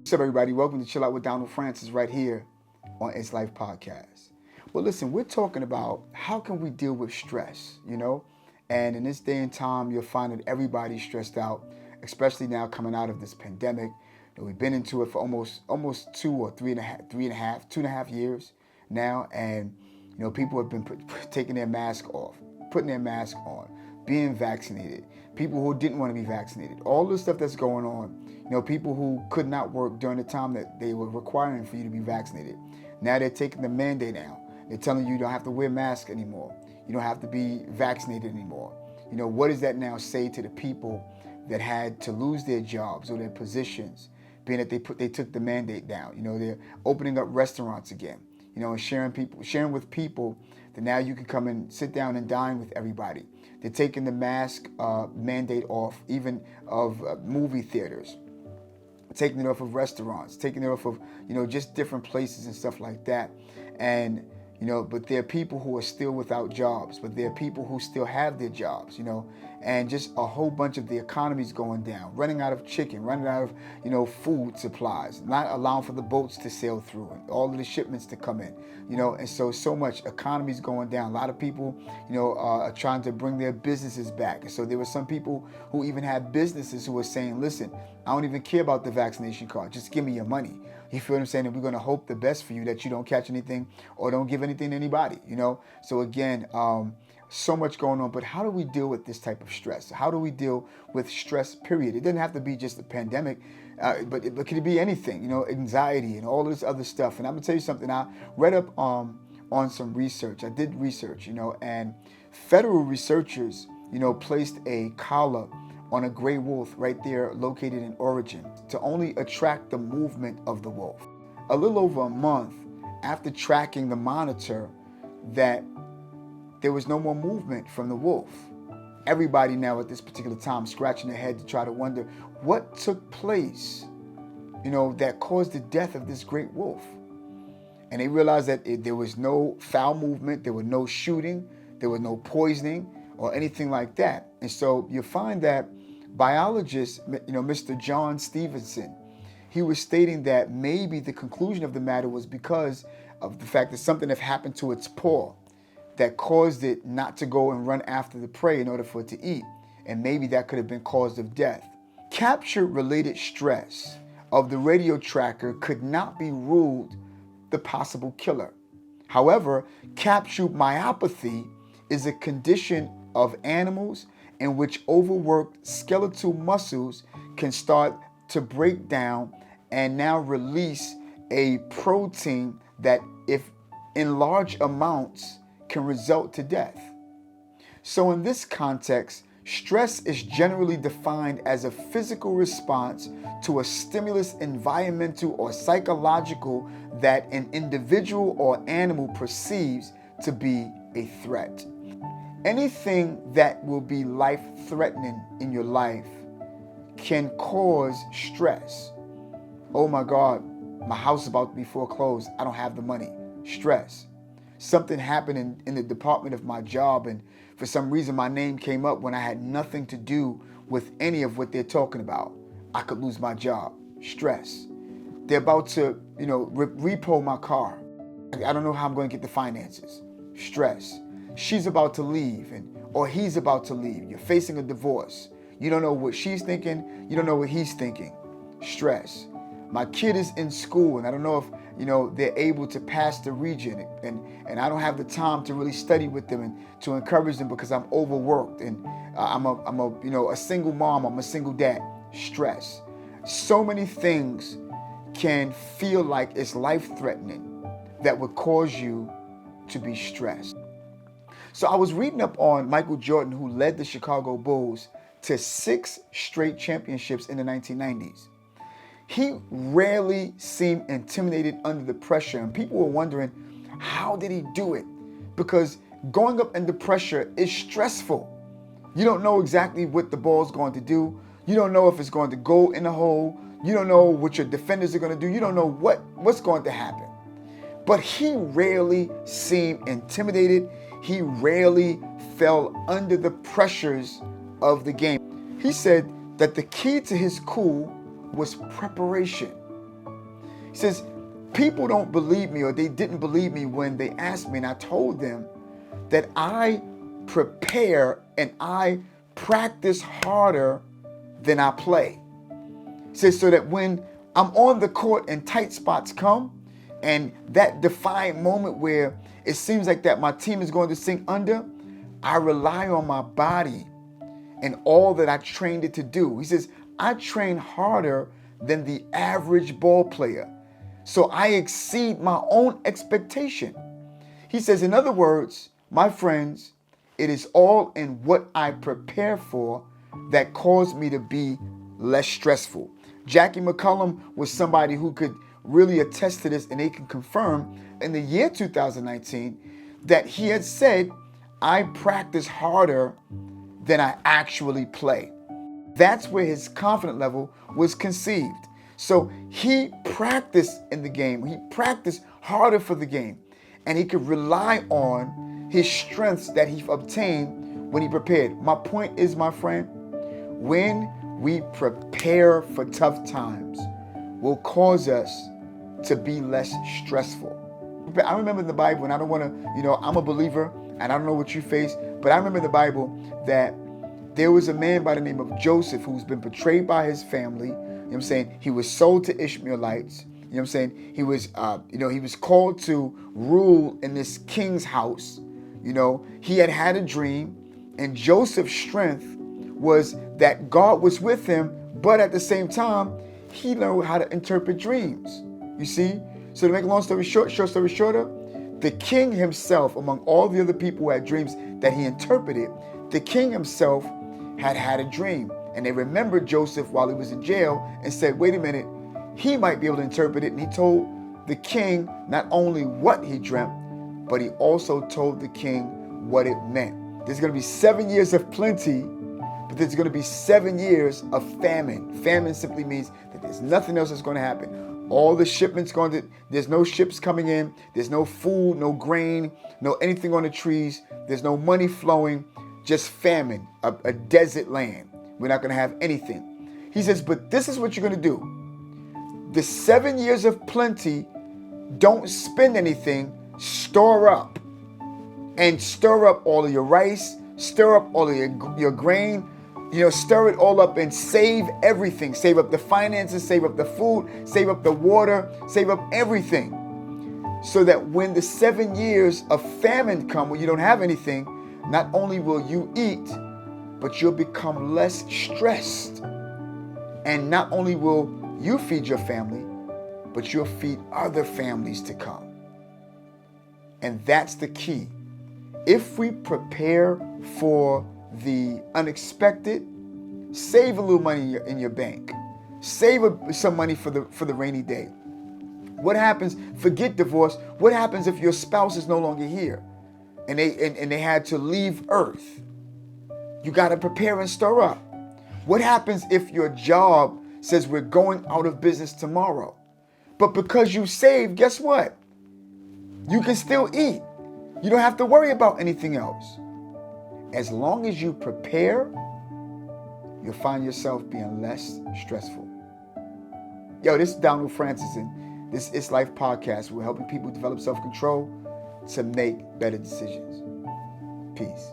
What's up, everybody? Welcome to Chill Out with Donald Francis right here on It's Life Podcast. Well, listen, we're talking about how can we deal with stress, And in this day and time, you'll find that everybody's stressed out, especially now coming out of this pandemic. We've been into it for almost 2.5 years now, and people have been taking their mask off, putting their mask on, being vaccinated. People who didn't want to be vaccinated, all the stuff that's going on. People who could not work during the time that they were requiring for you to be vaccinated. Now they're taking the mandate down. They're telling you don't have to wear masks anymore. You don't have to be vaccinated anymore. What does that now say to the people that had to lose their jobs or their positions, being that they took the mandate down? They're opening up restaurants again, and sharing with people that now you can come and sit down and dine with everybody. They're taking the mask mandate off, even of movie theaters, taking it off of restaurants, taking it off of, just different places and stuff like that. And, but there are people who are still without jobs, but there are people who still have their jobs, and just a whole bunch of the economy's going down, running out of chicken, running out of, food supplies, not allowing for the boats to sail through and all of the shipments to come in, and so much economy's going down. A lot of people, are trying to bring their businesses back. And so there were some people who even had businesses who were saying, listen, I don't even care about the vaccination card. Just give me your money. You feel what I'm saying? And we're going to hope the best for you, that you don't catch anything or don't give anything to anybody, So again, so much going on. But how do we deal with this type of stress? How do we deal with stress, period? It doesn't have to be just a pandemic, but it could be anything, anxiety and all this other stuff. And I'm going to tell you something. I read up on some research. I did research, and federal researchers, placed a collar on a gray wolf right there located in Oregon to only attract the movement of the wolf. A little over a month after tracking the monitor that there was no more movement from the wolf. Everybody now at this particular time scratching their head to try to wonder what took place, that caused the death of this great wolf. And they realized that there was no foul movement, there was no shooting, there was no poisoning or anything like that. And so you find that biologist, Mr. John Stevenson, he was stating that maybe the conclusion of the matter was because of the fact that something had happened to its paw that caused it not to go and run after the prey in order for it to eat. And maybe that could have been cause of death. Capture-related stress of the radio tracker could not be ruled the possible killer. However, capsule myopathy is a condition of animals in which overworked skeletal muscles can start to break down and now release a protein that, if in large amounts, can result to death. So in this context, stress is generally defined as a physical response to a stimulus, environmental or psychological, that an individual or animal perceives to be a threat. Anything that will be life-threatening in your life can cause stress. Oh my God, my house is about to be foreclosed. I don't have the money. Stress. Something happened in the department of my job, and for some reason my name came up when I had nothing to do with any of what they're talking about. I could lose my job. Stress. They're about to, repo my car. I don't know how I'm going to get the finances. Stress. She's about to leave, or he's about to leave. You're facing a divorce. You don't know what she's thinking. You don't know what he's thinking. Stress. My kid is in school, and I don't know if they're able to pass the region, and I don't have the time to really study with them and to encourage them because I'm overworked, and I'm a single mom. I'm a single dad. Stress. So many things can feel like it's life-threatening that would cause you to be stressed. So I was reading up on Michael Jordan, who led the Chicago Bulls to 6 straight championships in the 1990s. He rarely seemed intimidated under the pressure, and people were wondering, how did he do it? Because going up under pressure is stressful. You don't know exactly what the ball's going to do. You don't know if it's going to go in the hole. You don't know what your defenders are going to do. You don't know what's going to happen. But he rarely seemed intimidated. He rarely fell under the pressures of the game. He said that the key to his cool was preparation. He says, people don't believe me, or they didn't believe me when they asked me, and I told them that I prepare and I practice harder than I play. He says, so that when I'm on the court and tight spots come, and that defiant moment where it seems like that my team is going to sink under, I rely on my body and all that I trained it to do. He says, I train harder than the average ball player, so I exceed my own expectation. He says, in other words, my friends, it is all in what I prepare for that caused me to be less stressful. Jackie McCullum was somebody who could really attest to this, and they can confirm in the year 2019 that he had said, I practice harder than I actually play. That's where his confidence level was conceived. So he practiced in the game. He practiced harder for the game, and he could rely on his strengths that he obtained when he prepared. My point is, my friend, when we prepare for tough times, will cause us to be less stressful. I remember in the Bible, and I don't want to, I'm a believer, and I don't know what you face, but I remember in the Bible that there was a man by the name of Joseph who's been betrayed by his family. You know what I'm saying? He was sold to Ishmaelites. You know what I'm saying? He was, he was called to rule in this king's house. He had a dream, and Joseph's strength was that God was with him, but at the same time, he learned how to interpret dreams. You see? So to make a long story short, short story shorter, the king himself, among all the other people who had dreams that he interpreted, the king himself had a dream. And they remembered Joseph while he was in jail and said, wait a minute, he might be able to interpret it. And he told the king not only what he dreamt, but he also told the king what it meant. There's going to be 7 years of plenty, but there's going to be 7 years of famine. Famine simply means that there's nothing else that's going to happen. All the shipments there's no ships coming in. There's no food, no grain, no anything on the trees. There's no money flowing, just famine, a desert land. We're not going to have anything. He says, but this is what you're going to do. The 7 years of plenty, don't spend anything, store up. And stir up all of your rice, stir up all of your grain, stir it all up and save everything. Save up the finances, save up the food, save up the water, save up everything. So that when the 7 years of famine come, when you don't have anything, not only will you eat, but you'll become less stressed. And not only will you feed your family, but you'll feed other families to come. And that's the key. If we prepare for the unexpected, save a little money in your bank. Save some money for the rainy day. What happens? Forget divorce. What happens if your spouse is no longer here and they had to leave Earth? You got to prepare and stir up. What happens if your job says we're going out of business tomorrow? But because you saved, guess what? You can still eat. You don't have to worry about anything else. As long as you prepare, you'll find yourself being less stressful. Yo, this is Donald Francis, and this It's Life podcast. We're helping people develop self-control to make better decisions. Peace.